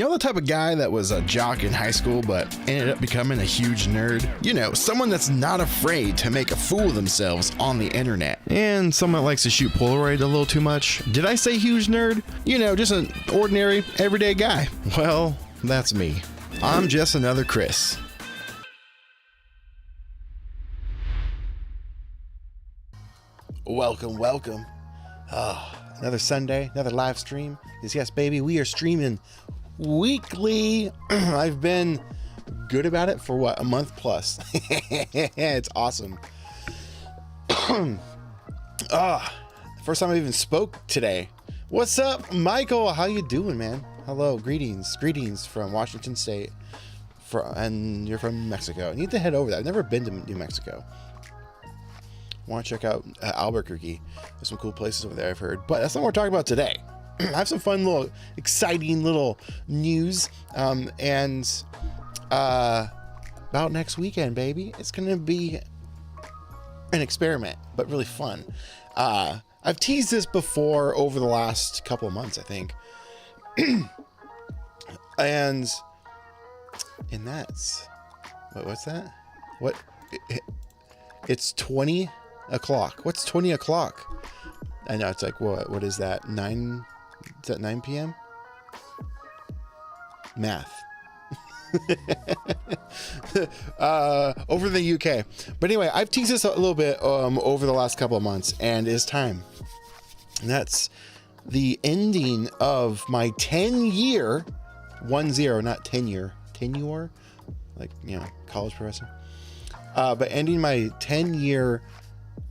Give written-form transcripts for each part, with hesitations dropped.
You know the type of guy that was a jock in high school but ended up becoming a huge nerd? You know, someone that's not afraid to make a fool of themselves on the internet. And someone that likes to shoot polaroid a little too much. Did I say huge nerd? You know, just an ordinary, everyday guy. Well, that's me. I'm just another Chris. Welcome. Another Sunday, another live stream. Yes, baby, we are streaming weekly. I've been good about it for what, a month plus. It's awesome. First time I even spoke today. What's up, Michael? How you doing, man? Hello, greetings from Washington State. And you're from Mexico. I need to head over there. I've never been to New Mexico. Want to check out Albuquerque. There's some cool places over there, I've heard. But that's not what we're talking about today. I have some fun little, exciting little news. About next weekend, baby. It's going to be an experiment, but really fun. I've teased this before over the last couple of months, I think. And that's... What's that? What? It's 20 o'clock. What's 20 o'clock? I know, it's like, what is that? 9? Is that 9 p.m.? Math. Over the UK. But anyway, I've teased this a little bit over the last couple of months, and it's time. And that's the ending of my 10-year, 10, not tenure, like, you know, college professor. But ending my 10-year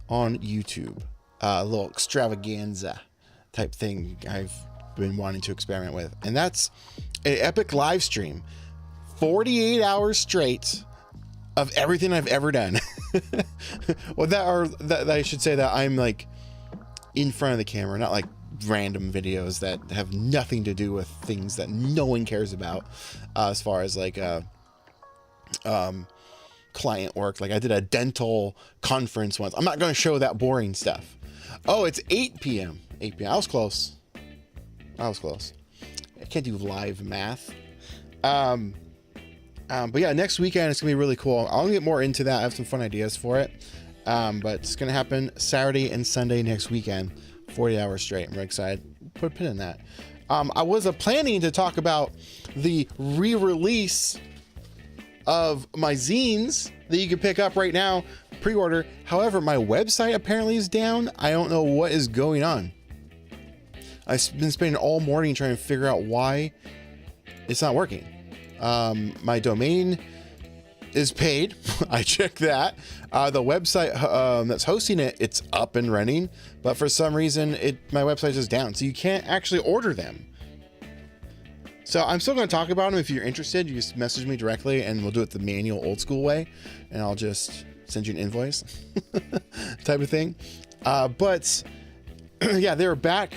on YouTube, a little extravaganza type thing I've been wanting to experiment with. And that's an epic live stream, 48 hours straight of everything I've ever done. Well, that I should say that I'm like in front of the camera, not like random videos that have nothing to do with things that no one cares about, as far as like client work. Like I did a dental conference once. I'm not going to show that boring stuff. Oh, it's 8 p.m. I was close. I can't do live math. But yeah, next weekend it's gonna be really cool. I'll get more into that. I have some fun ideas for it. But it's gonna happen Saturday and Sunday next weekend, 40 hours straight. I'm really excited. Put a pin in that. I was planning to talk about the re-release of my zines that you can pick up right now, pre-order. However, my website apparently is down. I don't know what is going on. I've been spending all morning trying to figure out why it's not working. My domain is paid. I checked that. The website that's hosting it, it's up and running, but for some reason my website is down, so you can't actually order them. So I'm still going to talk about them. If you're interested, you just message me directly and we'll do it the manual old school way, and I'll just send you an invoice type of thing. But yeah, they're back.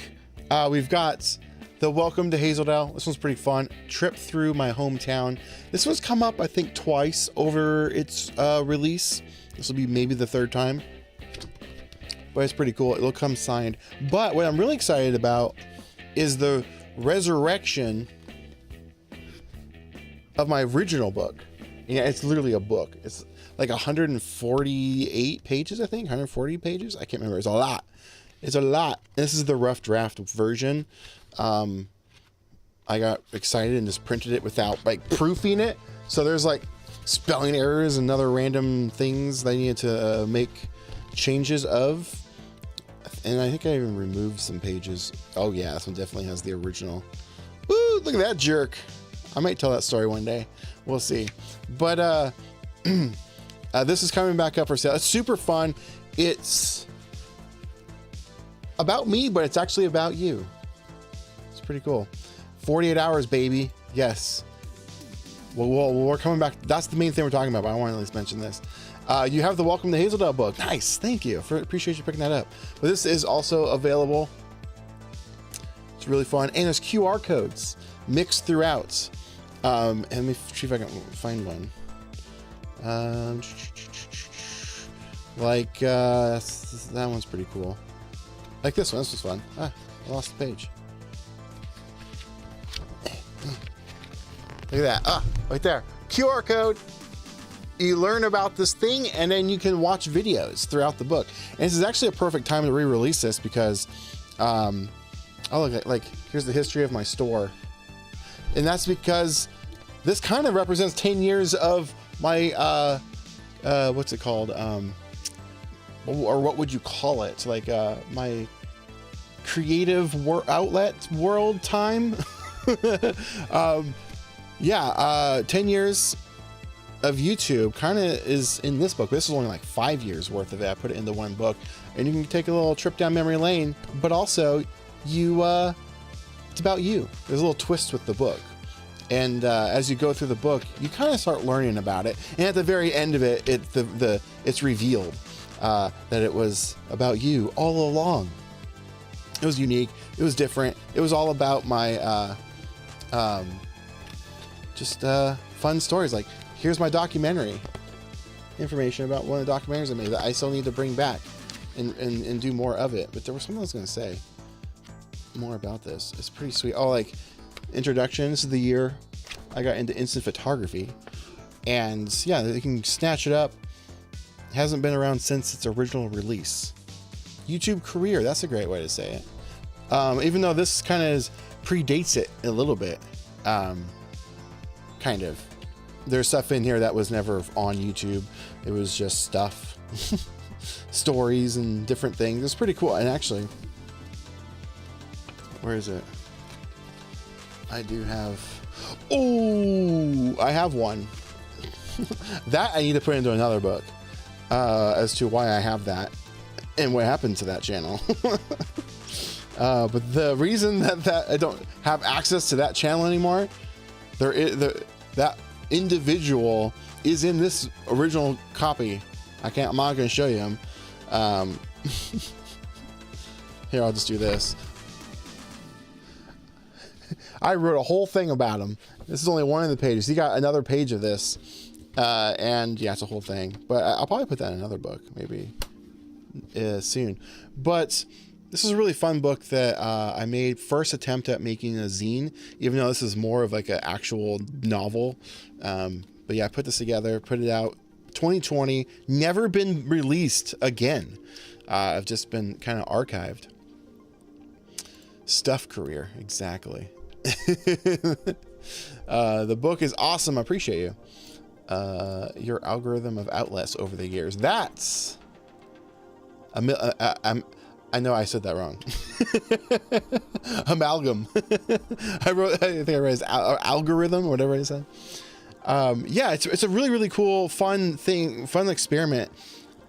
We've got the Welcome to Hazeldale. This one's pretty fun. Trip through my hometown. This one's come up, I think, twice over its release. This will be maybe the third time, but it's pretty cool. It'll come signed. But what I'm really excited about is the resurrection of my original book. Yeah, it's literally a book. It's like 148 pages, I think. 140 pages. I can't remember. It's a lot. It's a lot. This is the rough draft version. I got excited and just printed it without like proofing it. So there's like spelling errors and other random things that I needed to make changes of. And I think I even removed some pages. Oh yeah, this one definitely has the original. Woo, look at that jerk. I might tell that story one day. We'll see. But this is coming back up for sale. It's super fun. It's about me, but it's actually about you. It's pretty cool. 48 hours, baby. Yes. Well, we're coming back. That's the main thing we're talking about, but I want to at least mention this. You have the Welcome to Hazeldale book. Nice. Thank you. Appreciate you picking that up. But this is also available. It's really fun. And there's QR codes mixed throughout. And let me see if I can find one. Like, that one's pretty cool. Like this one. This was fun. I lost the page. Look at that. Right there. QR code. You learn about this thing, and then you can watch videos throughout the book. And this is actually a perfect time to re-release this because, oh, look, like, here's the history of my store. And that's because this kind of represents 10 years of my, what's it called? Or what would you call it? Like, my creative outlet world time. 10 years of YouTube kind of is in this book. This is only like 5 years worth of it. I put it into one book, and you can take a little trip down memory lane, but also it's about you. There's a little twist with the book. And as you go through the book, you kind of start learning about it. And at the very end of it, it's revealed that it was about you all along. It was unique. It was different. It was all about my fun stories. Like, here's my documentary information about one of the documentaries I made that I still need to bring back and do more of it. But there was something I was going to say more about this. It's pretty sweet. Oh, like introduction. This is the year I got into instant photography. And yeah, you can snatch it up. It hasn't been around since its original release. YouTube career. That's a great way to say it. Even though this kind of predates it a little bit. Kind of. There's stuff in here that was never on YouTube. It was just stuff. Stories and different things. It's pretty cool. And actually, where is it? I do have... Oh, I have one. That I need to put into another book. As to why I have that. And what happened to that channel. But the reason that I don't have access to that channel anymore, that individual is in this original copy. I'm not going to show you him. Here, I'll just do this. I wrote a whole thing about him. This is only one of the pages. He got another page of this. And yeah, it's a whole thing. But I'll probably put that in another book, maybe soon. But this is a really fun book that I made. First attempt at making a zine, even though this is more of like an actual novel. But yeah, I put this together, put it out 2020, never been released again. I've just been kind of archived. Stuff career, exactly. The book is awesome. I appreciate you. Your algorithm of outlets over the years. That's I know I said that wrong. Amalgam. I think I read algorithm or whatever I said. Yeah, it's a really, really cool, fun thing, fun experiment.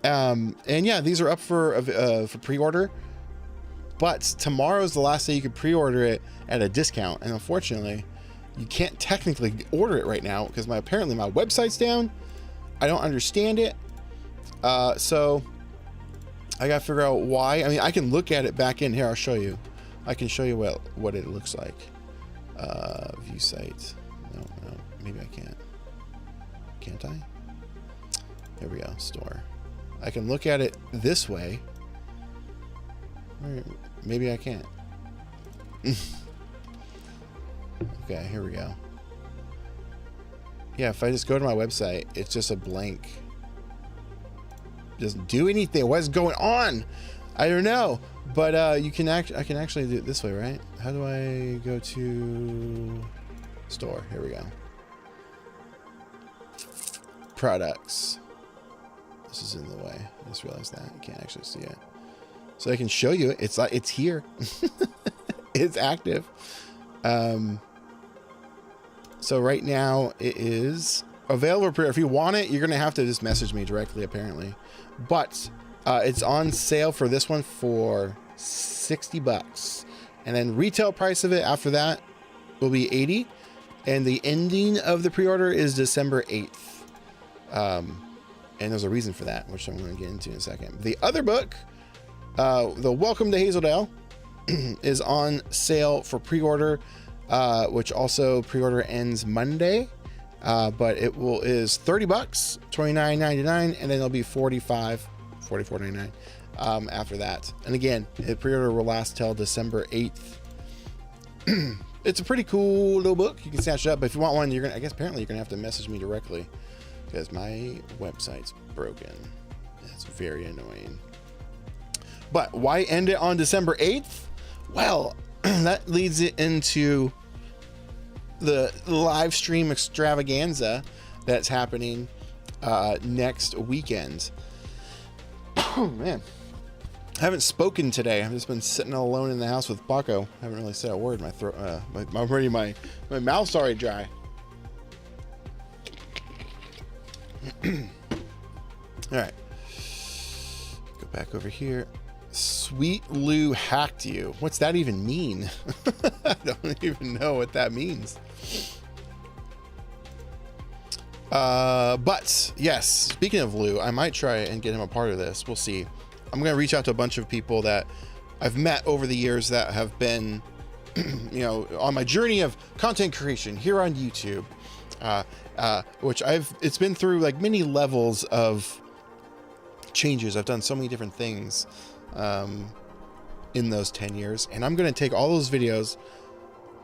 And yeah, these are up for pre-order, but tomorrow's the last day you can pre-order it at a discount. And unfortunately, you can't technically order it right now because apparently my website's down. I don't understand it. So I gotta figure out why. I mean, I can look at it back in here. I'll show you. I can show you what it looks like. View site. No, maybe I can't. Can't I? There we go. Store. I can look at it this way. Or maybe I can't. Okay, here we go. Yeah, if I just go to my website, it's just a blank. Doesn't do anything. What's going on? I don't know. But I can actually do it this way, right? How do I go to store? Here we go. Products. This is in the way. I just realized that. You can't actually see it. So I can show you it. It's like it's here. It's active. So right now it is available for, if you want it, you're gonna have to just message me directly apparently. But it's on sale for this one for $60, and then retail price of it after that will be $80, and the ending of the pre-order is December 8th. And there's a reason for that, which I'm going to get into in a second. The other book, the Welcome to Hazeldale, is on sale for pre-order, which also pre-order ends Monday. But it is $30, $29.99, and then it'll be $44.99 after that. And again, the pre-order will last till December 8th. It's a pretty cool little book. You can snatch it up, but if you want one, you're gonna, I guess apparently you're gonna have to message me directly because my website's broken. It's very annoying. But why end it on December 8th? Well, that leads it into the live stream extravaganza that's happening next weekend. Oh man, I haven't spoken today. I've just been sitting alone in the house with Baco. I haven't really said a word. My throat, my mouth's already dry. All right, go back over here. Sweet Lou hacked you. What's that even mean? I don't even know what that means. But yes, speaking of Lou, I might try and get him a part of this. We'll see. I'm going to reach out to a bunch of people that I've met over the years that have been, you know, on my journey of content creation here on YouTube, which it's been through like many levels of changes. I've done so many different things in those 10 years, and I'm going to take all those videos,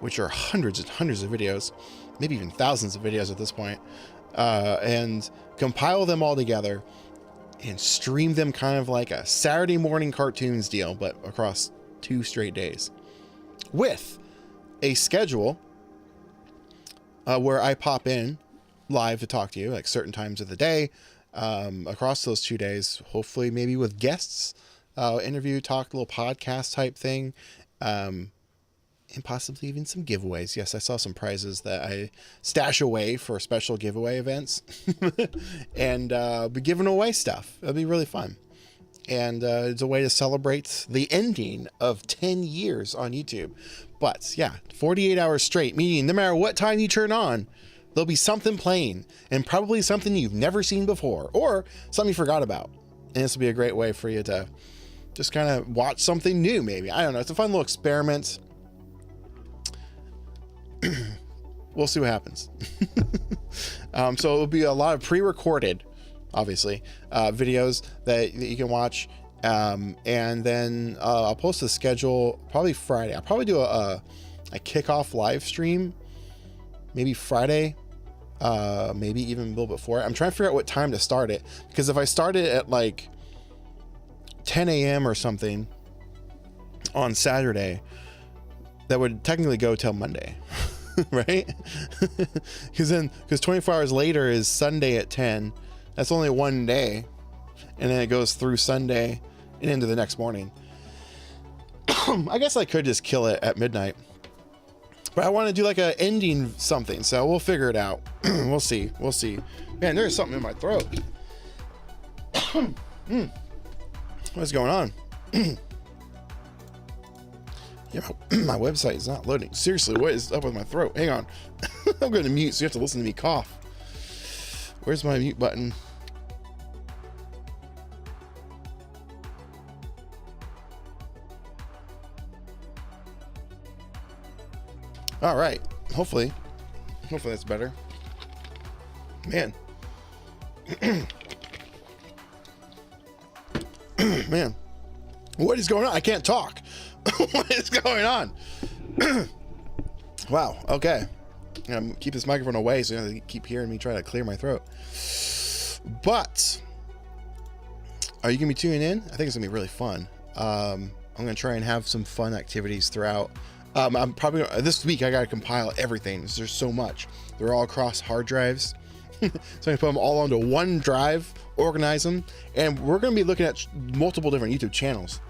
which are hundreds and hundreds of videos, maybe even thousands of videos at this point, and compile them all together and stream them kind of like a Saturday morning cartoons deal, but across 2 straight days with a schedule where I pop in live to talk to you like certain times of the day across those 2 days, hopefully maybe with guests, interview, talk, little podcast type thing, and possibly even some giveaways. Yes, I saw some prizes that I stash away for special giveaway events and be giving away stuff. It'll be really fun. And it's a way to celebrate the ending of 10 years on YouTube. But yeah, 48 hours straight, meaning no matter what time you turn on, there'll be something playing, and probably something you've never seen before or something you forgot about. And this will be a great way for you to just kind of watch something new, maybe. I don't know. It's a fun little experiment. We'll see what happens. So it'll be a lot of pre-recorded, obviously, videos that you can watch. And then I'll post the schedule probably Friday. I'll probably do a kickoff live stream, maybe Friday, maybe even a little before. I'm trying to figure out what time to start it, because if I start it at like 10 a.m. or something on Saturday, that would technically go till Monday. Right? Because 24 hours later is Sunday at 10. That's only one day, and then it goes through Sunday and into the next morning. I guess I could just kill it at midnight, but I want to do like a ending something, so we'll figure it out. We'll see. Man, there's something in my throat. What's going on? Yeah, my website is not loading. Seriously, what is up with my throat? Hang on. I'm going to mute, so you have to listen to me cough. Where's my mute button? All right. Hopefully that's better. Man. Man. What is going on? I can't talk. What is going on? Wow. Okay. Keep this microphone away so you don't keep hearing me try to clear my throat. But are you gonna be tuning in? I think it's gonna be really fun. I'm gonna try and have some fun activities throughout. I'm probably this week I gotta compile everything. There's so much. They're all across hard drives. So I'm gonna put them all onto one drive, organize them, and we're gonna be looking at multiple different YouTube channels.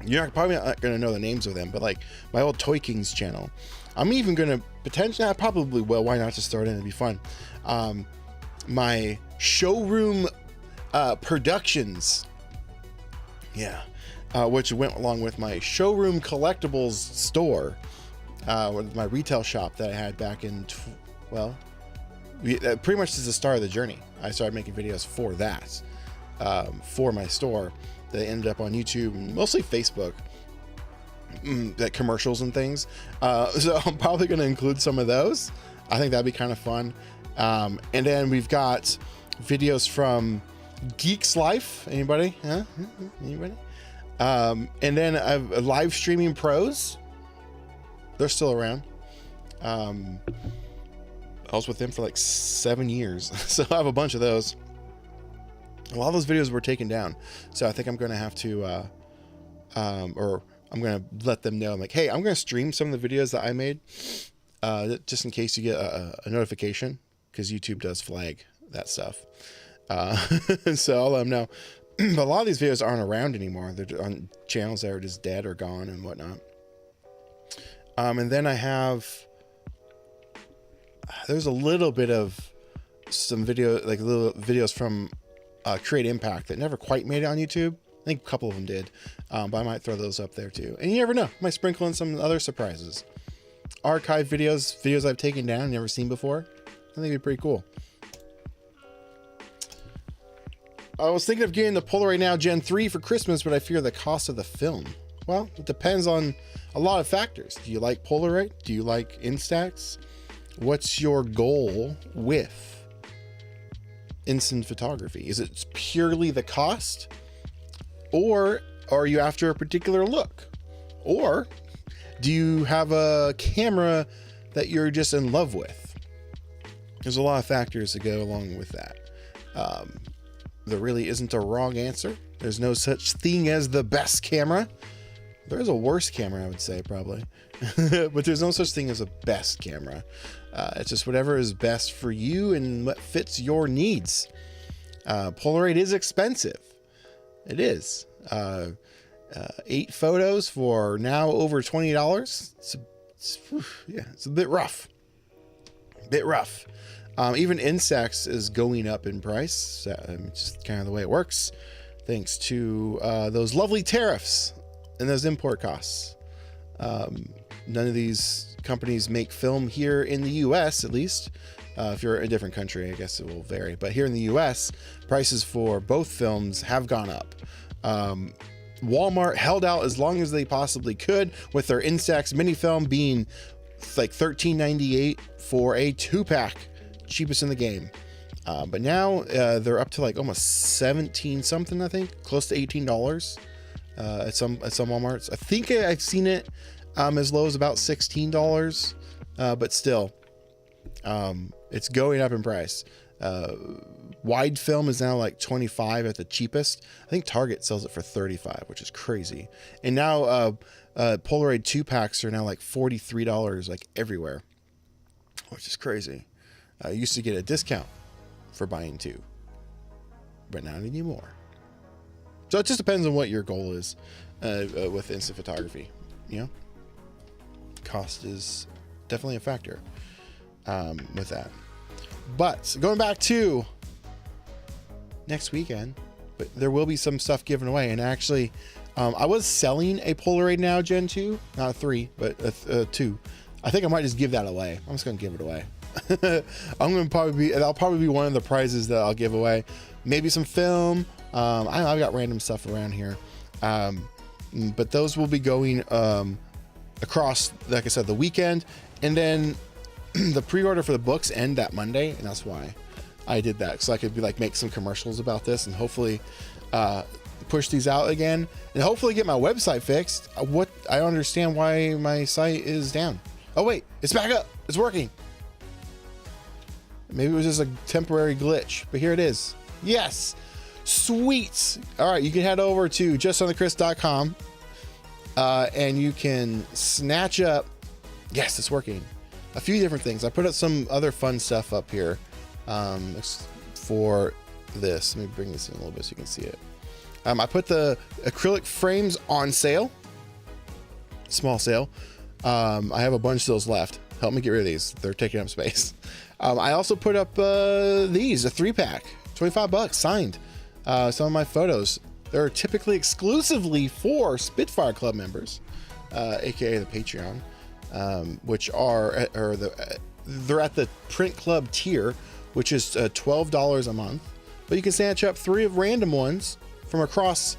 You're probably not going to know the names of them, but like my old Toy Kings channel, I'm even going to potentially, I probably will. Why not just throw it in? It'd be fun. My showroom productions. Yeah. Which went along with my showroom collectibles store, with my retail shop that I had back in, pretty much is the start of the journey. I started making videos for that, for my store. That ended up on YouTube, mostly Facebook, like commercials and things. So I'm probably going to include some of those. I think that'd be kind of fun. And then we've got videos from Geek's Life. Anybody? Huh? Anybody? And then I've live streaming pros. They're still around. I was with them for like 7 years, so I have a bunch of those. A lot of those videos were taken down, so I think I'm going to have to, or I'm going to let them know. I'm like, hey, I'm going to stream some of the videos that I made, just in case you get a notification, because YouTube does flag that stuff. So I'll let them know. But a lot of these videos aren't around anymore. They're on channels that are just dead or gone and whatnot. And then I have, there's a little bit of some video, like little videos from Create Impact that never quite made it on YouTube. I think a couple of them did, but I might throw those up there too. And you never know, I might sprinkle in some other surprises. Archive videos I've taken down, never seen before. I think it'd be pretty cool. I was thinking of getting the Polaroid Now Gen 3 for Christmas, but I fear the cost of the film. Well, it depends on a lot of factors. Do you like Polaroid? Do you like Instax? What's your goal with instant photography? Is it purely the cost? Or are you after a particular look? Or do you have a camera that you're just in love with? There's a lot of factors that go along with that. There really isn't a wrong answer. There's no such thing as the best camera. There's a worse camera, I would say, probably. But there's no such thing as a best camera. It's just whatever is best for you and what fits your needs. Polaroid is expensive. It is. 8 photos for now over $20. It's a bit rough. Even Instax is going up in price. It's just kind of the way it works, thanks to those lovely tariffs and those import costs. None of these companies make film here in the US, at least. If you're in a different country, I guess it will vary. But here in the US, prices for both films have gone up. Walmart held out as long as they possibly could, with their Instax mini film being like $13.98 for a 2-pack, cheapest in the game. But now they're up to like almost 17 something, I think, close to $18 at some Walmarts. I think I've seen it as low as about $16, but still, it's going up in price. Wide film is now like 25 at the cheapest. I think Target sells it for 35, which is crazy. And now Polaroid 2-packs are now like $43 like everywhere, which is crazy. I used to get a discount for buying 2, but not anymore. So it just depends on what your goal is with instant photography. You know, cost is definitely a factor with that. But going back to next weekend, but there will be some stuff given away. And actually, I was selling a Polaroid Now Gen 2, not a 3, but a 2. I think I might just give that away. I'm just going to give it away. That'll probably be one of the prizes that I'll give away. Maybe some film. I've got random stuff around here. But those will be going across, like I said, the weekend. And then the pre-order for the books end that Monday, and that's why I did that, so I could make some commercials about this and hopefully push these out again, and hopefully get my website fixed. I don't understand why my site is down. Oh wait, it's back up. It's working. Maybe it was just a temporary glitch, but here it is. Yes, sweet. All right, you can head over to justonthechris.com and you can snatch up. Yes, it's working. A few different things. I put up some other fun stuff up here for this. Let me bring this in a little bit so you can see it. I put the acrylic frames on sale, small sale. I have a bunch of those left. Help me get rid of these. They're taking up space. I also put up these, a 3-pack, $25 signed. Some of my photos. They're typically exclusively for Spitfire Club members, aka the Patreon. Which they're at the Print Club tier, which is $12 a month. But you can snatch up 3 of random ones from across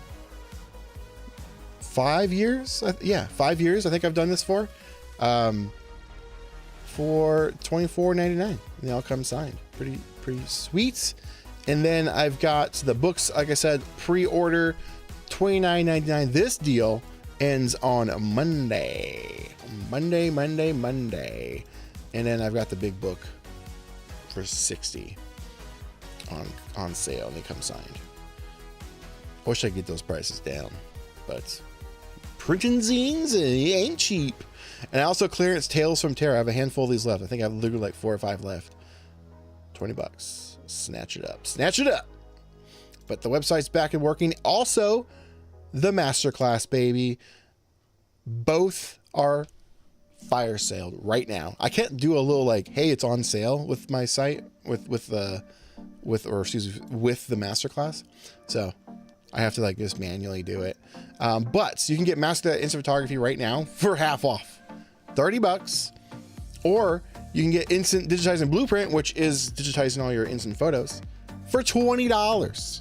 5 years. 5 years. I think I've done this for $24.99. They all come signed. Pretty sweet. And then I've got the books. Like I said, pre-order $29.99. This deal ends on Monday. And then I've got the big book for $60 on sale, and they come signed. I wish I could get those prices down, but printing zines ain't cheap. And I also clearance Tales from Terror. I have a handful of these left. I think I have literally like 4 or 5 left. $20. Snatch it up. Snatch it up. But the website's back and working. Also, the masterclass, baby. Both are fire sale right now. I can't do a little like, hey, it's on sale with my site with the masterclass. So I have to like just manually do it. But you can get Master That Instant Photography right now for half off, $30, or you can get Instant Digitizing Blueprint, which is digitizing all your instant photos, for $20.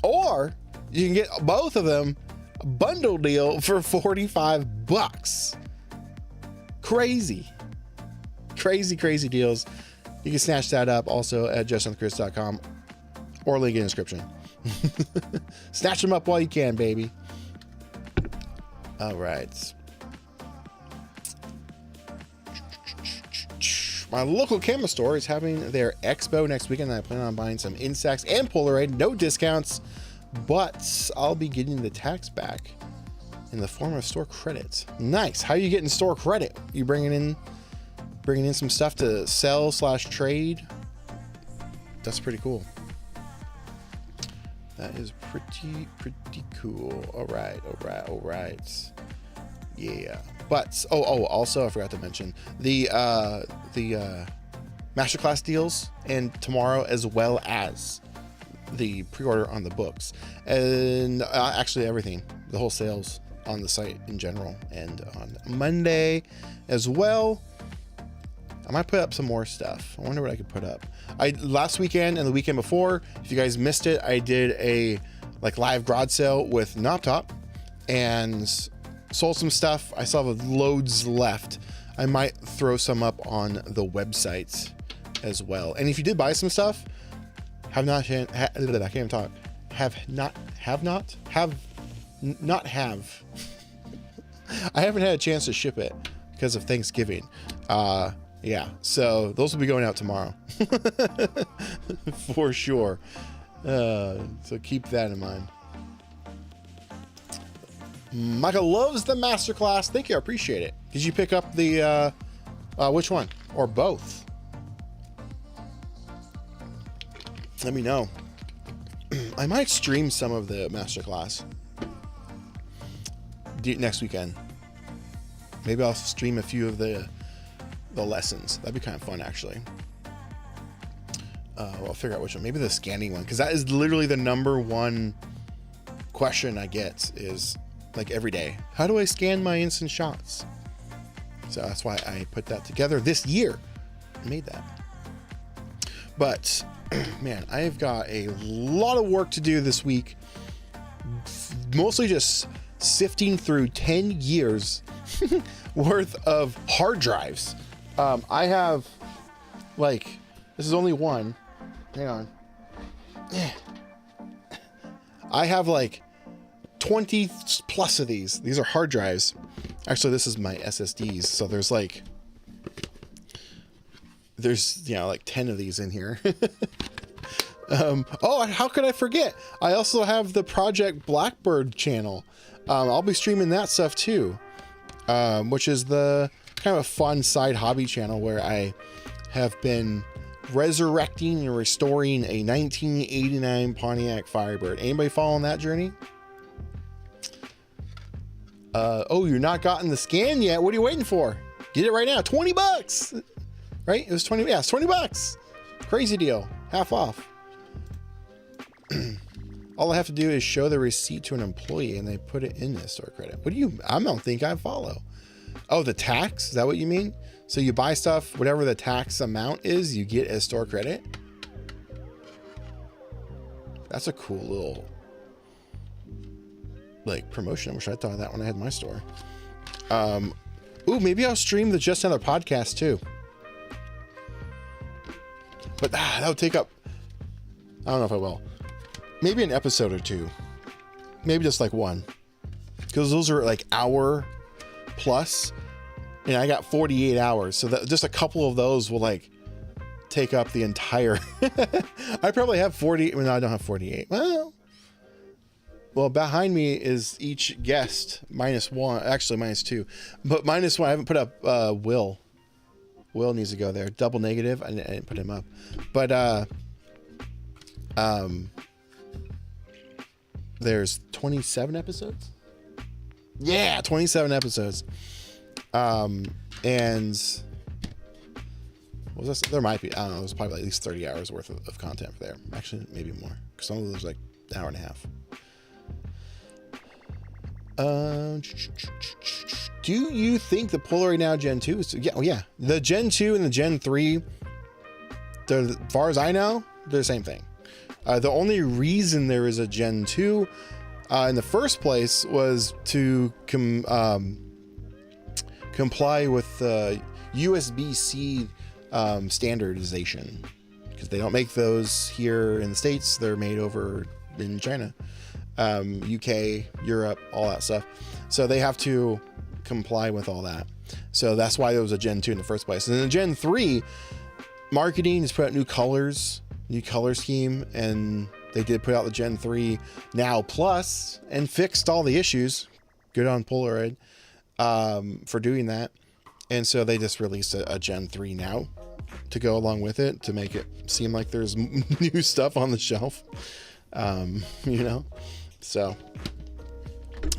Or you can get both of them bundle deal for $45. Crazy deals. You can snatch that up also at justinchris.com or link in the description. Snatch them up while you can, baby. All right. My local camera store is having their expo next weekend, and I plan on buying some Instax and Polaroid. No discounts, but I'll be getting the tax back in the form of store credits. Nice. How are you getting store credit? You bringing in some stuff to sell / trade? That's pretty cool. That is pretty cool. All right. Yeah. But also I forgot to mention the masterclass deals and tomorrow, as well as the pre-order on the books, and actually everything, the whole sales on the site in general, and on Monday as well. I might put up some more stuff. I wonder what I could put up. Last weekend and the weekend before, if you guys missed it, I did a like live garage sale with Noptop and sold some stuff. I still have loads left. I might throw some up on the website as well. And if you did buy some stuff, I haven't had a chance to ship it because of Thanksgiving. Yeah, so those will be going out tomorrow for sure. So keep that in mind. Michael loves the masterclass. Thank you, I appreciate it. Did you pick up the which one or both? Let me know. I might stream some of the masterclass next weekend. Maybe I'll stream a few of the lessons. That'd be kind of fun, actually. I'll figure out which one. Maybe the scanning one, because that is literally the #1 question I get is like every day. How do I scan my instant shots? So that's why I put that together this year. I made that. But man, I've got a lot of work to do this week. Mostly just sifting through 10 years worth of hard drives. I have like, this is only one. Hang on. I have like 20 plus of these. These are hard drives. Actually, this is my SSDs. So there's like, like 10 of these in here. Oh, how could I forget? I also have the Project Blackbird channel. I'll be streaming that stuff too, which is the kind of a fun side hobby channel where I have been resurrecting and restoring a 1989 Pontiac Firebird. Anybody following that journey? Oh, you're not gotten the scan yet. What are you waiting for? Get it right now. $20, right? It was 20. Yeah, it's $20. Crazy deal. Half off. All I have to do is show the receipt to an employee and they put it in the store credit. What do you, I don't think I follow. Oh, the tax? Is that what you mean? So you buy stuff, whatever the tax amount is, you get as store credit? That's a cool little like promotion. I wish I thought of that when I had my store. Ooh, maybe I'll stream the Just Another podcast too. But that would take up, I don't know if I will. Maybe an episode or two. Maybe just like one. Because those are like hour plus. and I got 48 hours. So that just a couple of those will like take up the entire, I probably have 40. Well, no, I don't have 48. Well, behind me is each guest -1, actually -2, but -1. I haven't put up Will. Will needs to go there. Double negative. I didn't put him up, but there's 27 episodes. Yeah, 27 episodes. And what was this? There might be, I don't know, there's probably at least 30 hours worth of content there. Actually, maybe more, because some of those like an hour and a half. Do you think the Polaroid now Gen 2 is, yeah, the Gen 2 and the Gen 3, as far as I know, they're the same thing. The only reason there is a Gen 2 in the first place was to comply with USB-C standardization, because they don't make those here in the States. They're made over in China, UK, Europe, all that stuff. So they have to comply with all that. So that's why there was a Gen 2 in the first place. And then the Gen 3, marketing has put out new color scheme, and they did put out the Gen 3 Now Plus and fixed all the issues. Good on Polaroid for doing that. And so they just released a Gen 3 Now to go along with it, to make it seem like there's new stuff on the shelf, you know. So,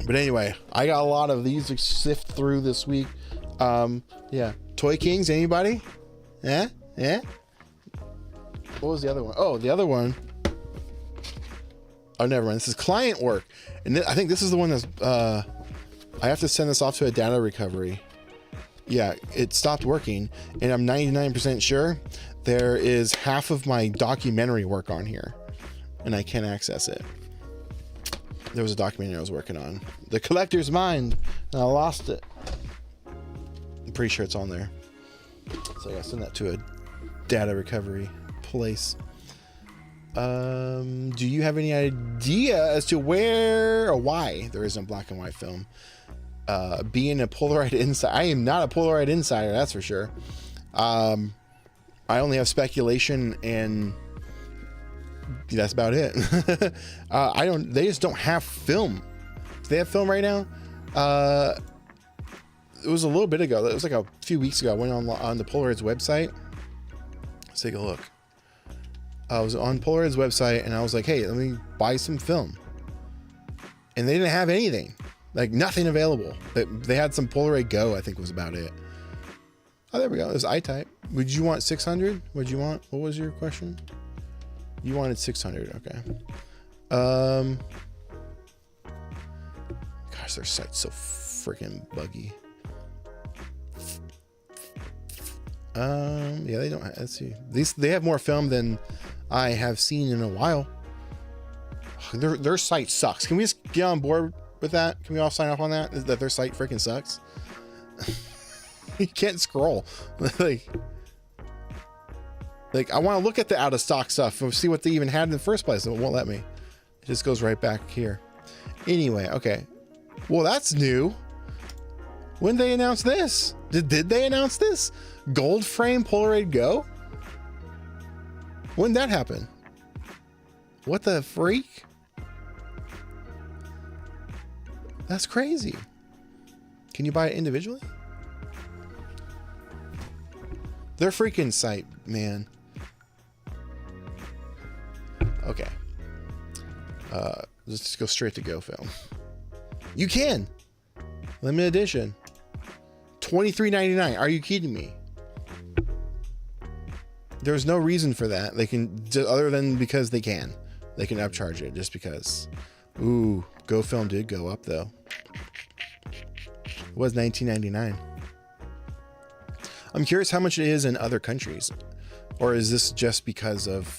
but anyway, I got a lot of these to sift through this week. Yeah, Toy Kings, anybody? Yeah. What was the other one? Oh, the other one. Oh, never mind. This is client work, and I think this is the one that's. I have to send this off to a data recovery. Yeah, it stopped working, and I'm 99% sure there is half of my documentary work on here, and I can't access it. There was a documentary I was working on, The Collector's Mind, and I lost it. I'm pretty sure it's on there, so I gotta send that to a data recovery place. Do you have any idea as to where or why there isn't black and white film? Being a Polaroid insider, I am not a Polaroid insider, that's for sure. I only have speculation, and that's about it. They just don't have film. Do they have film right now? It was a little bit ago. It was like a few weeks ago. I went on the Polaroid's website. Let's take a look. I was on Polaroid's website, and I was like, hey, let me buy some film. And they didn't have anything. Like, nothing available. They had some Polaroid Go, I think was about it. Oh, there we go. It was iType. Would you want 600? What'd you want? What was your question? You wanted 600. Okay. Gosh, their site's so freaking buggy. Yeah, they don't. Let's see. They have more film than I have seen in a while. Their site sucks. Can we just get on board with that? Can we all sign off on that? Is that their site freaking sucks? You can't scroll. like I want to look at the out of stock stuff and see what they even had in the first place. It won't let me. It just goes right back here. Anyway, okay. Well, that's new. When did they announce this? Did they announce this? Gold frame Polaroid Go? When did that happen? What the freak? That's crazy. Can you buy it individually? Their freaking site, man. Okay. Let's just go straight to Go Film. You can. Limited edition. $23.99. Are you kidding me? There's no reason for that. They can, other than because they can. They can upcharge it just because. Ooh, Go Film did go up though. It was $19.99. I'm curious how much it is in other countries, or is this just because of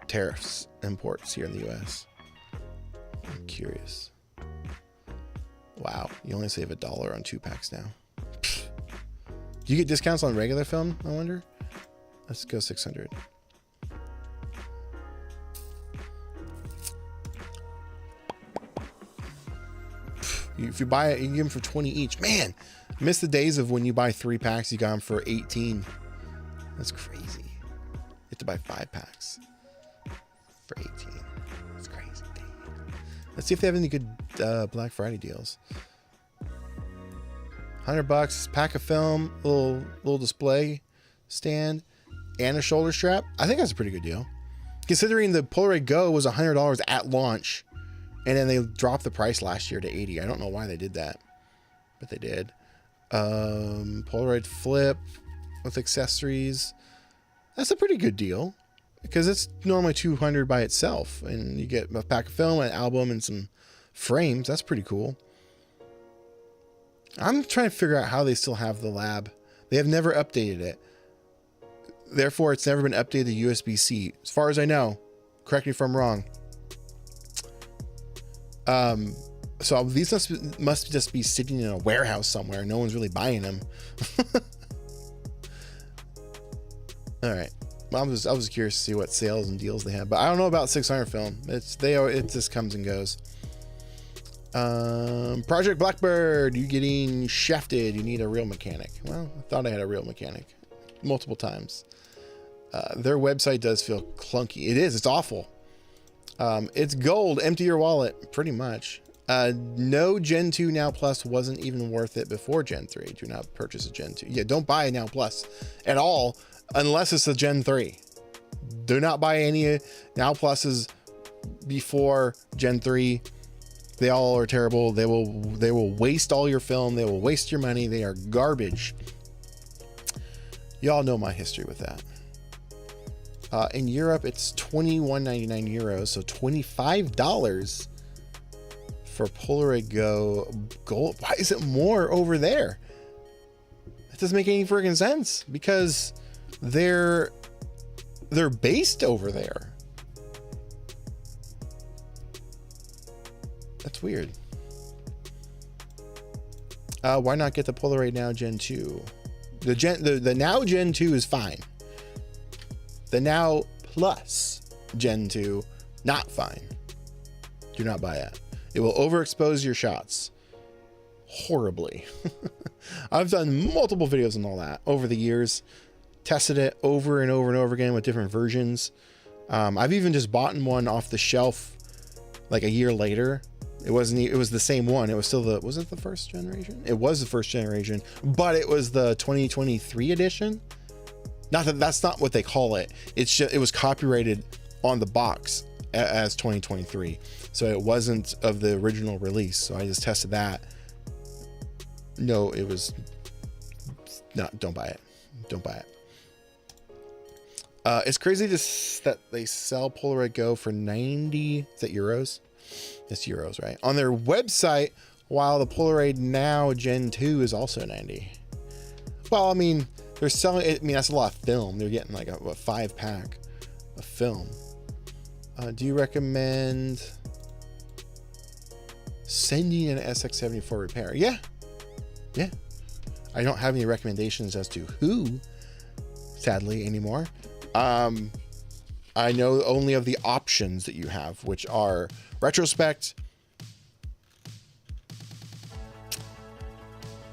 tariffs, imports here in the US? I'm curious. Wow, you only save $1 on 2-packs now. Pfft. Do you get discounts on regular film, I wonder? Let's go 600. If you buy it, you can give them for 20 each. Man, Miss the days of when you buy 3 packs, you got them for 18. That's crazy. You have to buy 5 packs for 18. That's crazy. Let's see if they have any good Black Friday deals. $100, pack of film, little display stand, and a shoulder strap. I think that's a pretty good deal, considering the Polaroid Go was $100 at launch, and then they dropped the price last year to $80. I don't know why they did that, but they did. Polaroid Flip with accessories. That's a pretty good deal, because it's normally $200 by itself, and you get a pack of film, an album, and some frames. That's pretty cool. I'm trying to figure out how they still have the lab. They have never updated it. Therefore, it's never been updated to USB-C. As far as I know, correct me if I'm wrong. So these must just be sitting in a warehouse somewhere. No one's really buying them. All right. Well, I was curious to see what sales and deals they have, but I don't know about 600 film. It just comes and goes. Project Blackbird, you getting shafted. You need a real mechanic. Well, I thought I had a real mechanic multiple times. Their website does feel clunky. It is. It's awful. It's gold. Empty your wallet. Pretty much. No Gen 2 Now Plus wasn't even worth it before Gen 3. Do not purchase a Gen 2. Yeah, don't buy a Now Plus at all unless it's a Gen 3. Do not buy any Now Pluses before Gen 3. They all are terrible. They will waste all your film. They will waste your money. They are garbage. Y'all know my history with that. In Europe, it's €21.99 euros, so $25 for Polaroid Go Gold. Why is it more over there? That doesn't make any freaking sense, because they're based over there. That's weird. Why not get the Polaroid Now Gen 2? The Now Gen 2 is fine. The Now Plus Gen 2, not fine. Do not buy it. It will overexpose your shots horribly. I've done multiple videos on all that over the years. Tested it over and over and over again with different versions. I've even just bought one off the shelf like a year later. It was the same one. It was still was it the first generation? It was the first generation, but it was the 2023 edition. That's not what they call it. It's just, it was copyrighted on the box as 2023. So it wasn't of the original release. So I just tested that. No, it was not. Don't buy it. Don't buy it. It's crazy that they sell Polaroid Go for 90. Is that euros? It's euros, right? On their website, while the Polaroid Now Gen 2 is also 90. Well, I mean, they're selling it. I mean, that's a lot of film. They're getting like a 5-pack of film. Do you recommend sending an SX70 for repair? Yeah. Yeah. I don't have any recommendations as to who, sadly, anymore. I know only of the options that you have, which are retrospect.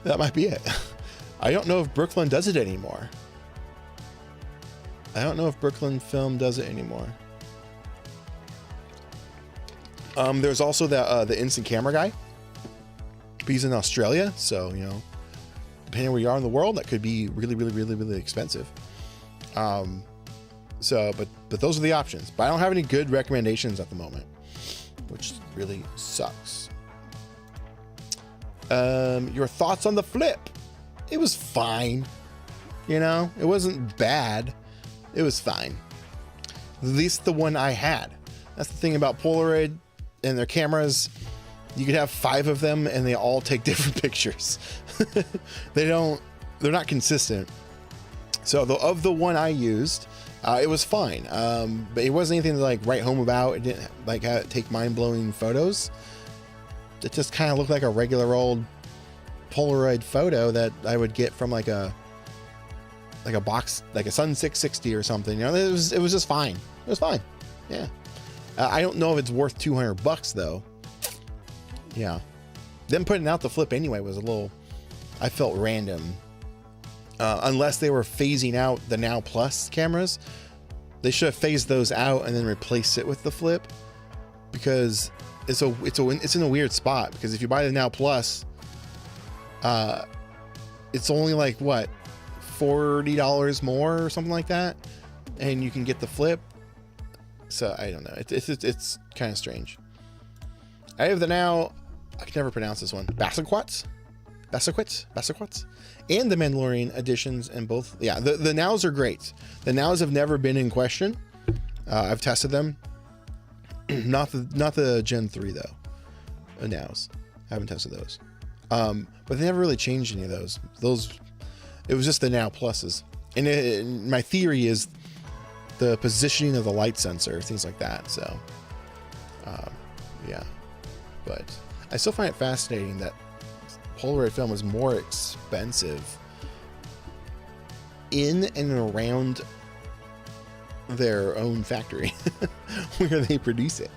That might be it. I don't know if Brooklyn does it anymore. I don't know if Brooklyn Film does it anymore. There's also the instant camera guy. He's in Australia, so you know, depending on where you are in the world, that could be really, really, really, really expensive. But those are the options. But I don't have any good recommendations at the moment, which really sucks. Your thoughts on the Flip? It was fine. You know, it wasn't bad. It was fine. At least the one I had. That's the thing about Polaroid and their cameras. You could have 5 of them and they all take different pictures. They're not consistent. So of the one I used, it was fine. But it wasn't anything to like write home about. It didn't like take mind-blowing photos. It just kind of looked like a regular old Polaroid photo that I would get from like a box, like a Sun 660 or something. You know, it was just fine. It was fine. Yeah. I don't know if it's worth $200 though. Yeah. Them putting out the Flip anyway was a little, I felt random. Unless they were phasing out the Now Plus cameras, they should have phased those out and then replaced it with the flip, because it's in a weird spot. Because if you buy the Now Plus, it's only like what, $40 more or something like that, and you can get the flip. So I don't know. It's kind of strange. I have the Now, I can never pronounce this one, Bassequats, and the Mandalorian editions, and both. Yeah, the Nows are great. The Nows have never been in question. I've tested them. not the Gen 3 though. The Nows, I haven't tested those. But they never really changed any of those. It was just the Now Pluses. And my theory is the positioning of the light sensor, things like that. So, yeah. But I still find it fascinating that Polaroid film is more expensive in and around their own factory where they produce it.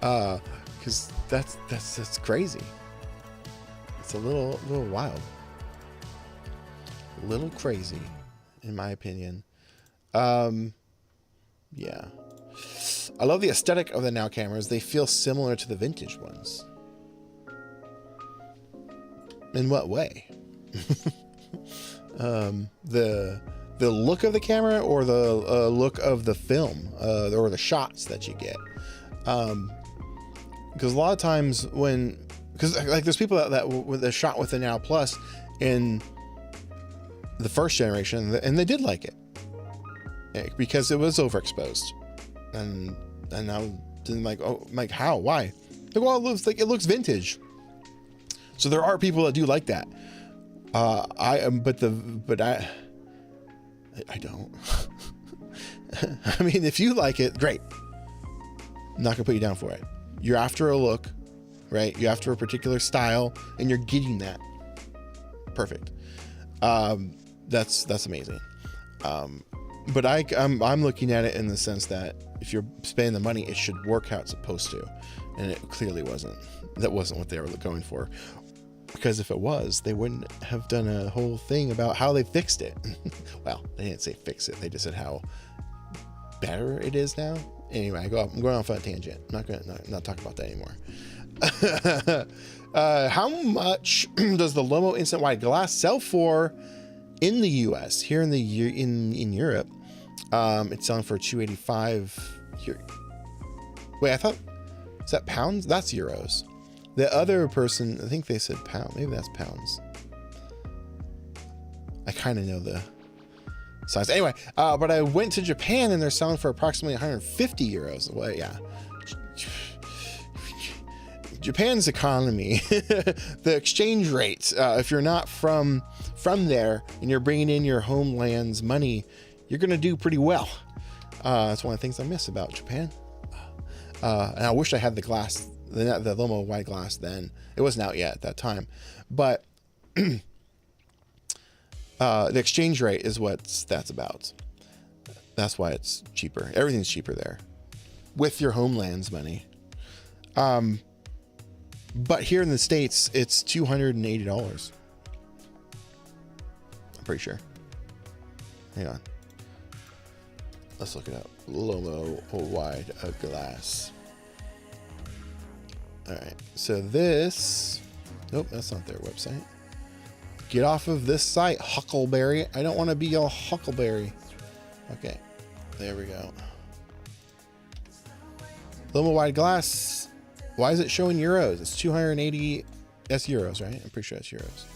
Because that's crazy. It's a little wild. A little crazy, in my opinion. Yeah. I love the aesthetic of the Now cameras. They feel similar to the vintage ones. In what way? The look of the camera, or the look of the film, or the shots that you get. Because a lot of times because like there's people that with a shot with the Now Plus in the first generation, and they did like it because it was overexposed, and now didn't like, oh, like, how, why? Like, well, it looks vintage. So there are people that do like that. I don't. I mean, if you like it, great. I'm not gonna put you down for it. You're after a look, right? You're after a particular style, and you're getting that. Perfect. That's amazing. But I'm looking at it in the sense that if you're spending the money, it should work how it's supposed to, and it clearly wasn't. That wasn't what they were going for. Because if it was, they wouldn't have done a whole thing about how they fixed it. Well, they didn't say fix it. They just said how better it is now. Anyway, I'm going off on a tangent. I'm not talking about that anymore. How much does the Lomo Instant Wide Glass sell for in the U.S.? Here in Europe, it's selling for $285 here. Wait, I thought, is that pounds? That's euros. The other person, I think they said pound. Maybe that's pounds. I kind of know the size. Anyway, but I went to Japan and they're selling for approximately 150 euros. Well, yeah. Japan's economy, the exchange rate, if you're not from there and you're bringing in your homeland's money, you're going to do pretty well. That's one of the things I miss about Japan. And I wish I had the glass, the Lomo wide glass then. It wasn't out yet at that time. But the exchange rate is what that's about. That's why it's cheaper. Everything's cheaper there with your homeland's money. But here in the States, it's $280. I'm pretty sure. Hang on. Let's look it up. Lomo wide glass. All right. So this, nope, that's not their website. Get off of this site, Huckleberry. I don't want to be a Huckleberry. Okay. There we go. Lomo wide glass. Why is it showing euros? It's 280. That's euros, right? I'm pretty sure that's euros.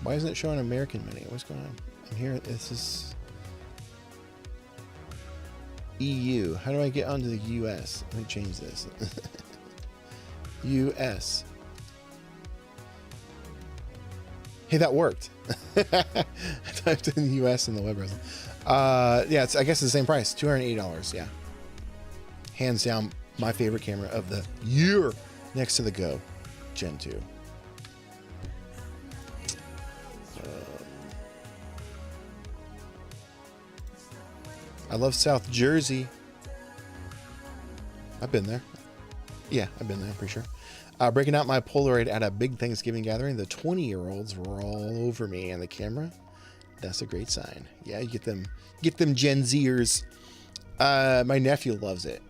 Why isn't it showing American money? What's going on? I'm here. This is EU. How do I get onto the US? Let me change this. US. Hey, that worked. I typed in the US in the web browser. Yeah, I guess it's the same price. $280. Yeah. Hands down, my favorite camera of the year, next to the Go Gen 2. I love South Jersey. I've been there. Yeah, I've been there, I'm pretty sure. Breaking out my Polaroid at a big Thanksgiving gathering. The 20-year-olds were all over me and the camera. That's a great sign. Yeah, you get them Gen Zers. My nephew loves it.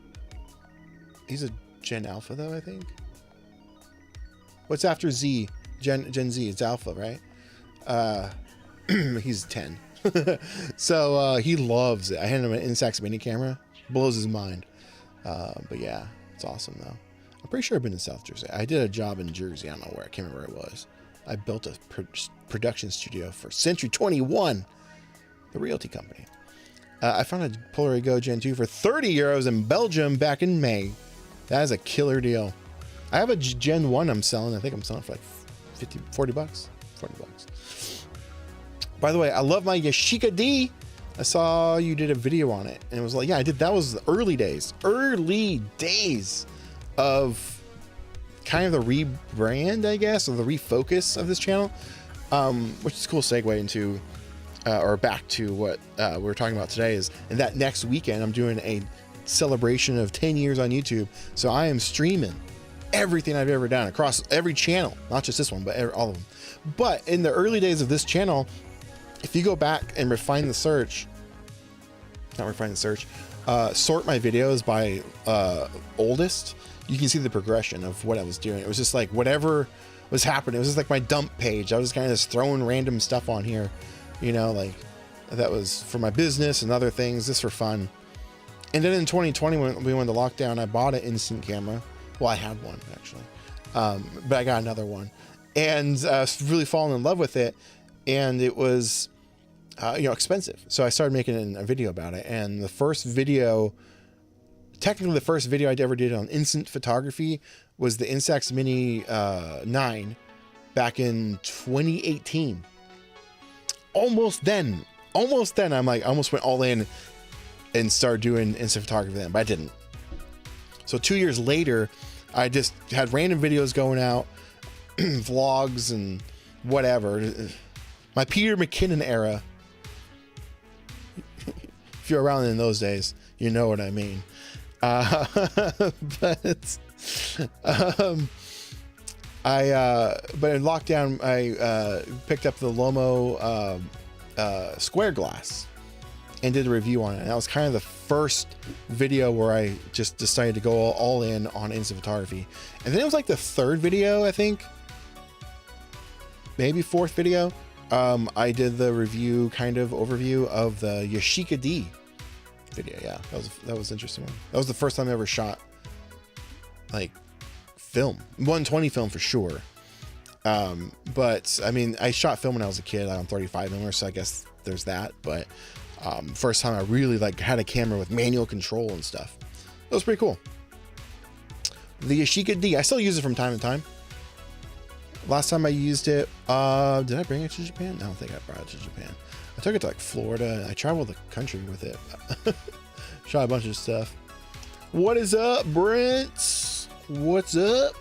He's a Gen Alpha though, I think. What's after Z? Gen Z. It's Alpha, right? He's 10. So he loves it. I handed him an Instax mini camera. Blows his mind. But yeah, it's awesome though. I'm pretty sure I've been in South Jersey. I did a job in Jersey. I don't know where. I can't remember where it was. I built a production studio for Century 21, the realty company. I found a Polaroid Go Gen 2 for 30 euros in Belgium back in May. That is a killer deal. I have a Gen 1 I'm selling. I think I'm selling for like 40 bucks. 40 bucks. By the way, I love my Yashica D. I saw you did a video on it. And it was like, yeah, I did. That was the early days of kind of the rebrand, I guess, or the refocus of this channel. Which is a cool segue into, or back to what we were talking about today is, and that next weekend I'm doing a celebration of 10 years on YouTube. So I am streaming everything I've ever done across every channel, not just this one, but all of them. But in the early days of this channel, if you go back and sort my videos by oldest, you can see the progression of what I was doing. It was just like whatever was happening. It was just like my dump page. I was kind of just throwing random stuff on here, you know, like that was for my business and other things, just for fun. And then in 2020, when we went to lockdown, I bought an instant camera. Well, I had one actually, but I got another one, and really falling in love with it. And it was, expensive. So I started making a video about it. And technically the first video I ever did on instant photography was the Instax Mini 9 back in 2018. Almost then, I'm like, I almost went all in and started doing instant photography then, but I didn't. So 2 years later, I just had random videos going out, vlogs and whatever. My Peter McKinnon era. If you're around in those days, you know what I mean. But in lockdown, I picked up the Lomo square glass and did a review on it. And that was kind of the first video where I just decided to go all in on instant photography. And then it was like the third video, I think, maybe fourth video. I did the review, kind of overview of the Yashica D video. Yeah, that was an interesting one. That was the first time I ever shot like film, 120 film for sure. But I mean, I shot film when I was a kid on 35mm, so I guess there's that. But first time I really like had a camera with manual control and stuff. That was pretty cool. The Yashica D, I still use it from time to time. Last time I used it, did I bring it to Japan? I don't think I brought it to Japan. I took it to like Florida. I traveled the country with it. Shot a bunch of stuff. What is up, Brent? What's up?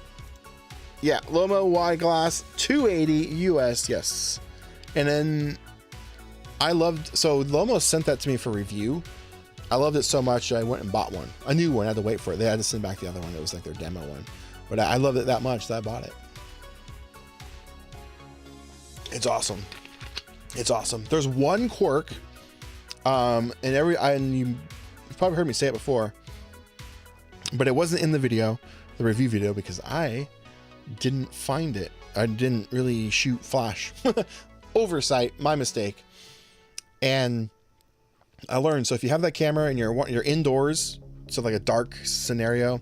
Yeah, Lomo wide glass 280 US, yes. And then so Lomo sent that to me for review. I loved it so much I went and bought one. A new one. I had to wait for it. They had to send back the other one. It was like their demo one. But I loved it that much that I bought it. It's awesome. It's awesome. There's one quirk, and you've probably heard me say it before, but it wasn't in the video, the review video, because I didn't find it. I didn't really shoot flash. Oversight, my mistake. And I learned, so if you have that camera and you're indoors, so like a dark scenario,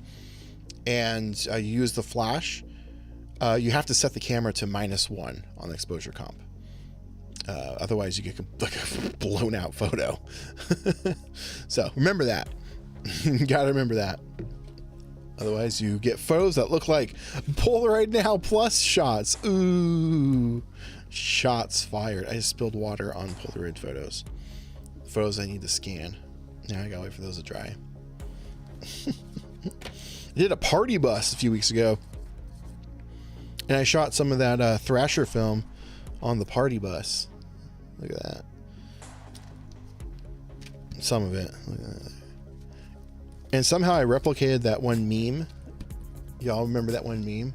and you use the flash, you have to set the camera to -1 on the exposure comp. Otherwise you get like a blown out photo. So remember that. You gotta remember that. Otherwise you get photos that look like Polaroid Now Plus shots. Ooh, shots fired. I just spilled water on Polaroid photos. Photos I need to scan. Now I gotta wait for those to dry. I did a party bus a few weeks ago, and I shot some of that Thrasher film on the party bus. Look at that. Some of it. Look at that. And somehow I replicated that one meme. Y'all remember that one meme?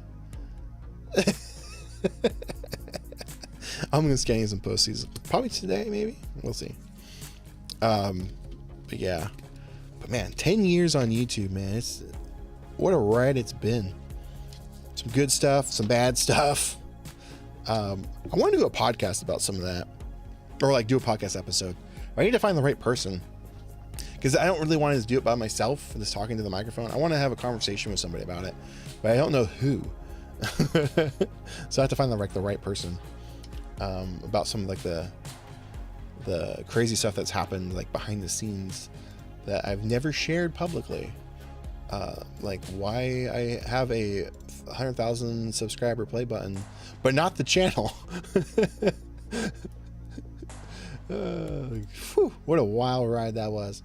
I'm gonna scan some posties probably today, maybe. We'll see. But yeah. But man, 10 years on YouTube, man. It's what a ride it's been. Some good stuff, some bad stuff. I want to do a podcast about some of that, or like do a podcast episode. I need to find the right person, because I don't really want to do it by myself, just talking to the microphone. I want to have a conversation with somebody about it, but I don't know who. So I have to find the right person about some of like the crazy stuff that's happened like behind the scenes that I've never shared publicly. Like why I have a 100,000 subscriber play button, but not the channel. Whew, what a wild ride that was.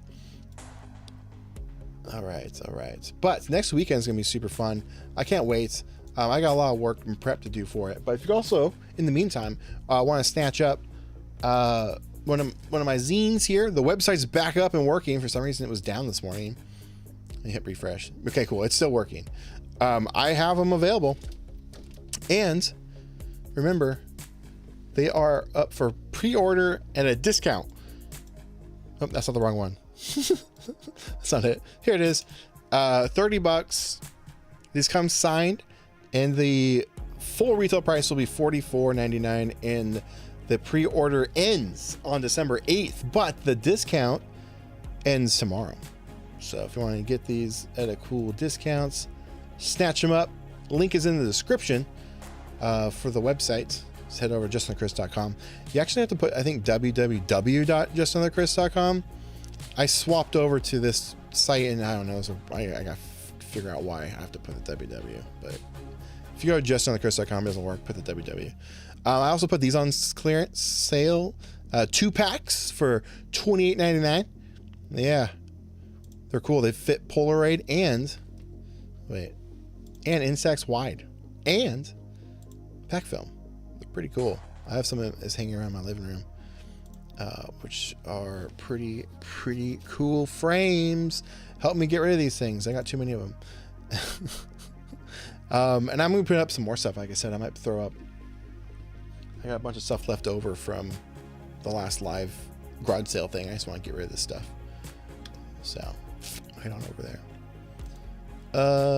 All right. But next weekend is gonna be super fun. I can't wait. I got a lot of work and prep to do for it. But if you also, in the meantime, want to snatch up one of my zines here, the website's back up and working. For some reason, it was down this morning. I hit refresh. Okay, cool. It's still working. I have them available. And remember, they are up for pre-order and a discount. Oh, that's not the wrong one. That's not it. Here it is. $30. These come signed, and the full retail price will be $44.99, and the pre-order ends on December 8th, but the discount ends tomorrow. So if you want to get these at a cool discounts, snatch them up. Link is in the description for the website. Just head over to justinchris.com. You actually have to put, I think, www.justinchris.com. I swapped over to this site, and I don't know, so I got to figure out why I have to put the www. But if you go to justinchris.com, it doesn't work, put the www. I also put these on clearance sale. 2 packs for $28.99. Yeah. They're cool. They fit Polaroid and Instax wide and pack film. They're pretty cool. I have some of this hanging around my living room, which are pretty cool frames. Help me get rid of these things. I got too many of them. And I'm going to put up some more stuff. Like I said, I might throw up. I got a bunch of stuff left over from the last live garage sale thing. I just want to get rid of this stuff. So head on over there.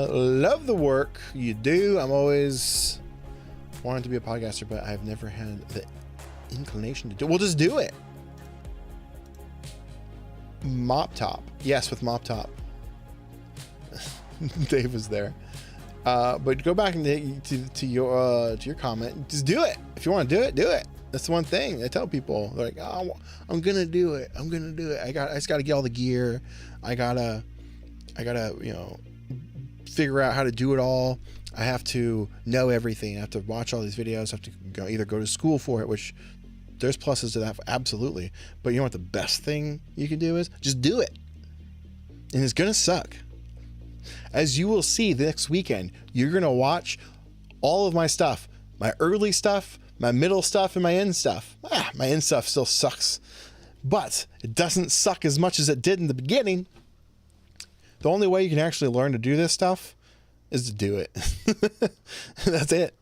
Love the work you do. I'm always wanting to be a podcaster, but I've never had the inclination to do it. We'll just do it. Mop Top. Yes, with Mop Top. Dave was there. But go back and to your comment. Just do it. If you want to do it. That's the one thing I tell people. They're like, oh, I'm gonna do it. I just gotta get all the gear. I gotta, figure out how to do it all. I have to know everything. I have to watch all these videos. I have to either go to school for it, which there's pluses to that, absolutely. But you know what the best thing you can do is? Just do it. And it's gonna suck. As you will see next weekend, you're gonna watch all of my stuff, my early stuff, my middle stuff, and my end stuff. My end stuff still sucks, but it doesn't suck as much as it did in the beginning. The only way you can actually learn to do this stuff is to do it. That's it.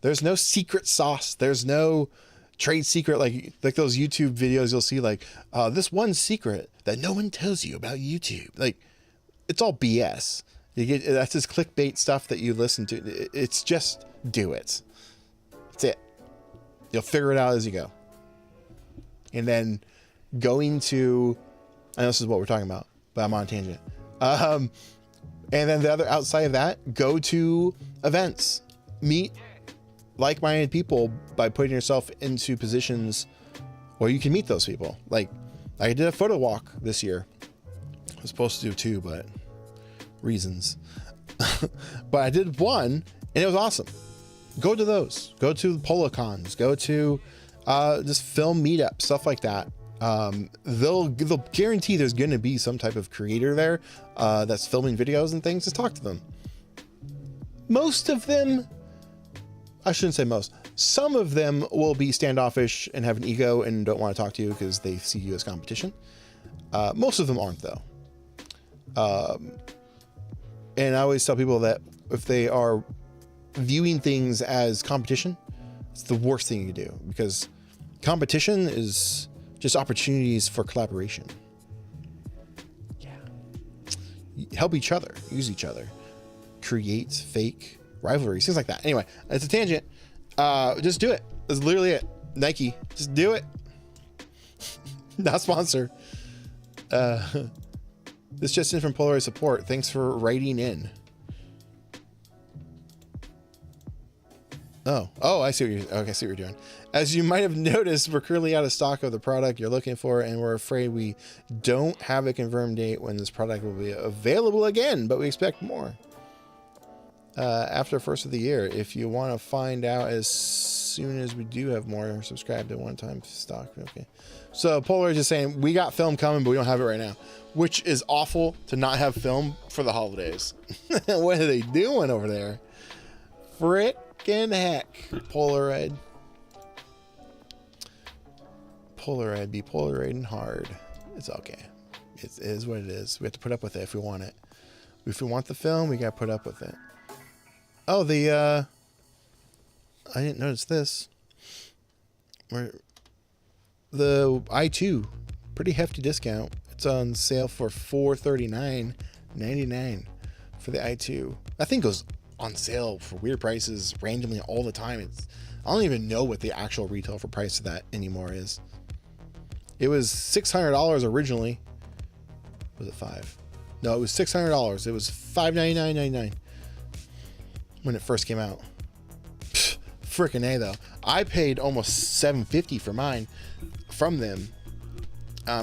There's no secret sauce. There's no trade secret like those YouTube videos you'll see, like this one secret that no one tells you about YouTube. Like, it's all BS. That's just clickbait stuff that you listen to. It's just do it. That's it. You'll figure it out as you go. And then going to, I know this is what we're talking about, but I'm on a tangent. And then the other outside of that, go to events, meet like-minded people by putting yourself into positions where you can meet those people. Like I did a photo walk this year. I was supposed to do 2, but reasons. But I did 1 and it was awesome. Go to those. Go to Polacons. Go to just film meetups, stuff like that. They'll guarantee there's going to be some type of creator there that's filming videos and things. Just talk to them. Most of them, I shouldn't say most, some of them will be standoffish and have an ego and don't want to talk to you because they see you as competition. Most of them aren't, though. And I always tell people that if they are viewing things as competition, it's the worst thing you can do, because competition is just opportunities for collaboration. Yeah. Help each other, use each other, create fake rivalries, things like that. Anyway, it's a tangent. Just do it. That's literally it. Nike, just do it. Not sponsor. This just in from Polaroid support. Thanks for writing in. Oh, I see what you're, okay, I see what you're doing. As you might have noticed, we're currently out of stock of the product you're looking for, and we're afraid we don't have a confirmed date when this product will be available again, but we expect more. After first of the year, if you want to find out as soon as we do have more, subscribe to one-time stock. Okay. So Polar is just saying, we got film coming, but we don't have it right now, which is awful to not have film for the holidays. What are they doing over there? Frickin' heck. Polaroid. Polaroid be Polaroiding hard. It's okay. It is what it is. We have to put up with it if we want it. If we want the film, we gotta put up with it. Oh, I didn't notice this. Where the i2, pretty hefty discount. It's on sale for $439.99 for the i2. That thing goes on sale for weird prices randomly all the time. I don't even know what the actual retail for price of that anymore is. It was $600 originally. Was it $500? No, it was $600. It was $599.99 when it first came out. Frickin' A though. I paid almost $750 for mine from them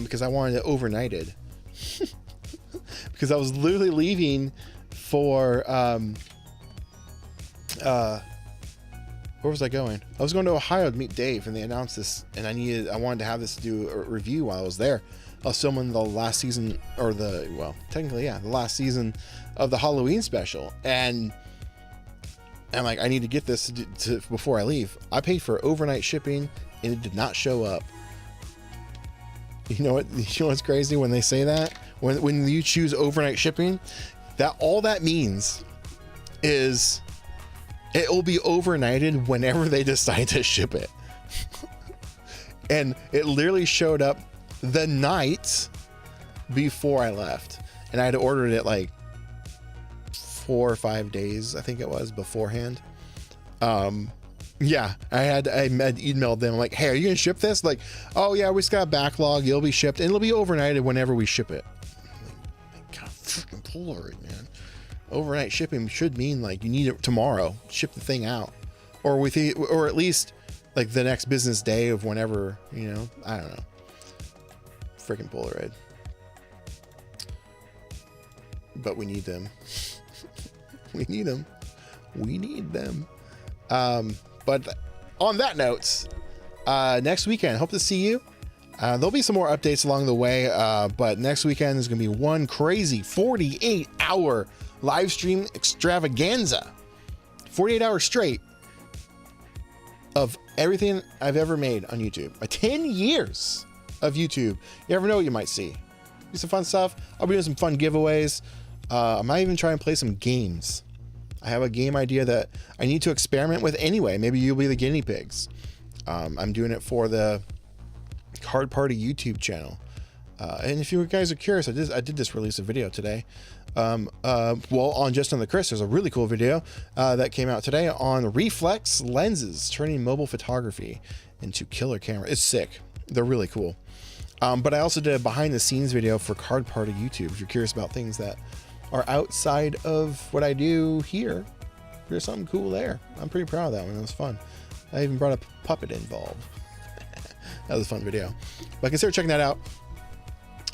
because I wanted it overnighted. Because I was literally leaving for where was I going? I was going to Ohio to meet Dave, and they announced this, and I wanted to have this to do a review while I was there. I was filming the last season, or technically, yeah, the last season of the Halloween special, and I'm like, I need to get this to before I leave. I paid for overnight shipping, and it did not show up. You know what? You know what's crazy when they say that? When you choose overnight shipping, that all that means is it will be overnighted whenever they decide to ship it. And it literally showed up the night before I left, and I had ordered it like 4 or 5 days, I think it was, beforehand. Yeah, I had emailed them like, hey, are you gonna ship this? Like, oh yeah, we just got a backlog, it'll be shipped, and it'll be overnighted whenever we ship it. Like, God, freaking Polaroid, man. Overnight shipping should mean like you need it tomorrow, ship the thing out, or or at least like the next business day of whenever, you know. I don't know. Freaking Polaroid. But we need them. We need them. We need them. But on that note, next weekend, hope to see you. There'll be some more updates along the way, but next weekend is going to be one crazy 48-hour live stream extravaganza. 48 hours straight of everything I've ever made on YouTube. My 10 years of YouTube. You never know what you might see. Do some fun stuff. I'll be doing some fun giveaways. I might even try and play some games. I have a game idea that I need to experiment with anyway. Maybe you'll be the guinea pigs. I'm doing it for the Card Party YouTube channel. And if you guys are curious, I did just release a video today. Well, on Just on the Chris, there's a really cool video that came out today on reflex lenses, turning mobile photography into killer camera. It's sick. They're really cool. But I also did a behind the scenes video for Card Party YouTube. If you're curious about things that are outside of what I do here, there's something cool there. I'm pretty proud of that one. It was fun. I even brought a puppet involved. That was a fun video. But consider checking that out.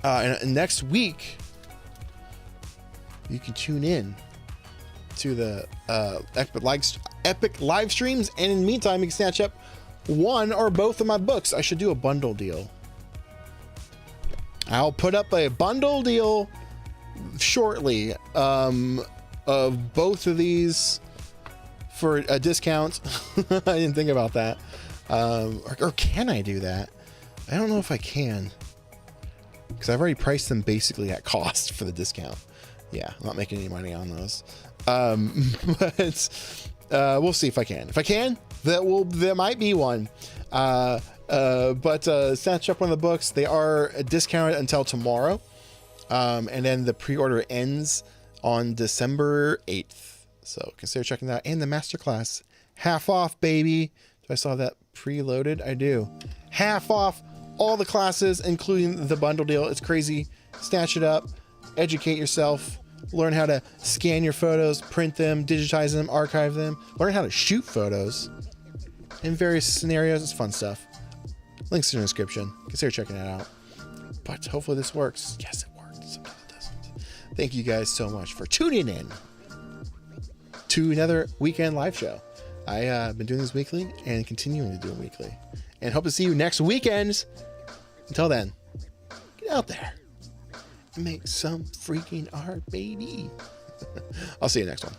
And next week, you can tune in to the epic live streams. And in the meantime, you can snatch up one or both of my books. I should do a bundle deal. I'll put up a bundle deal shortly of both of these for a discount. I didn't think about that. Or can I do that? I don't know if I can, because I've already priced them basically at cost for the discount. Yeah, I'm not making any money on those. But We'll see if I can. If I can, there might be one. But snatch up one of the books. They are discounted until tomorrow. And then the pre-order ends on December 8th. So consider checking that out. And the masterclass, half off, baby. Do I saw that preloaded? I do. Half off all the classes, including the bundle deal. It's crazy. Snatch it up. Educate yourself. Learn how to scan your photos, print them, digitize them, archive them. Learn how to shoot photos in various scenarios. It's fun stuff. Links in the description. Consider checking that out. But hopefully this works. Yes, it worked. Sometimes it doesn't. Thank you guys so much for tuning in to another weekend live show. I've been doing this weekly and continuing to do it weekly. And hope to see you next weekend. Until then, get out there and make some freaking art, baby. I'll see you next one.